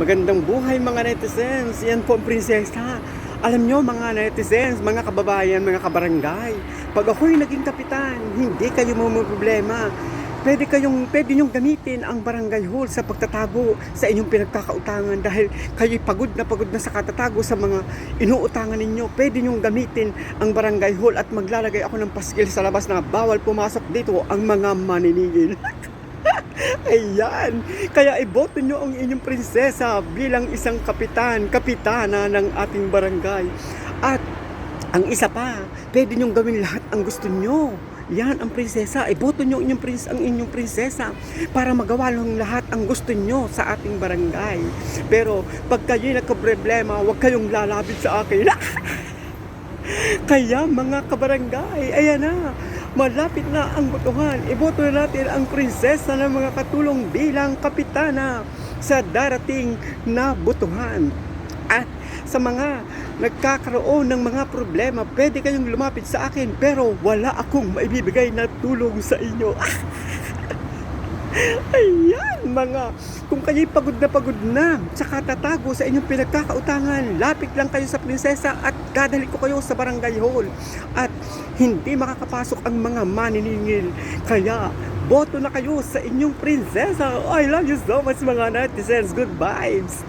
Magandang buhay mga netizens. Yan po ang prinsesa. Alam nyo mga netizens, mga kababayan, mga kabarangay, pag ako'y naging kapitan, hindi kayo problema. Pwede nyong gamitin ang barangay hall sa pagtatago sa inyong pinagkakautangan dahil kayo'y pagod na sa katatago sa mga inuutangan ninyo. Pwede nyong gamitin ang barangay hall at maglalagay ako ng paskil sa labas na bawal pumasok dito ang mga maniningil. Ayan, kaya iboto nyo ang inyong prinsesa bilang isang kapitana ng ating barangay. At ang isa pa, pwede nyong gawin lahat ang gusto nyo. Yan ang prinsesa, iboto nyo ang inyong prinsesa para magawa lang lahat ang gusto nyo sa ating barangay. Pero pag kayo'y nagka-problema, huwag kayong lalapit sa akin. Kaya mga kabarangay, ayan na, malapit na ang botohan. Iboto na natin ang prinsesa ng mga katulong bilang kapitana sa darating na botohan. At sa mga nagkakaroon ng mga problema, pwede kayong lumapit sa akin pero wala akong maibibigay na tulong sa inyo. Ayan kung kayo'y pagod na sa katatago sa inyong pinagkakautangan, lapit lang kayo sa prinsesa at dadali ko kayo sa barangay hall at hindi makakapasok ang mga maniningil. Kaya boto na kayo sa inyong prinsesa. I love you so much mga netizens. Good vibes.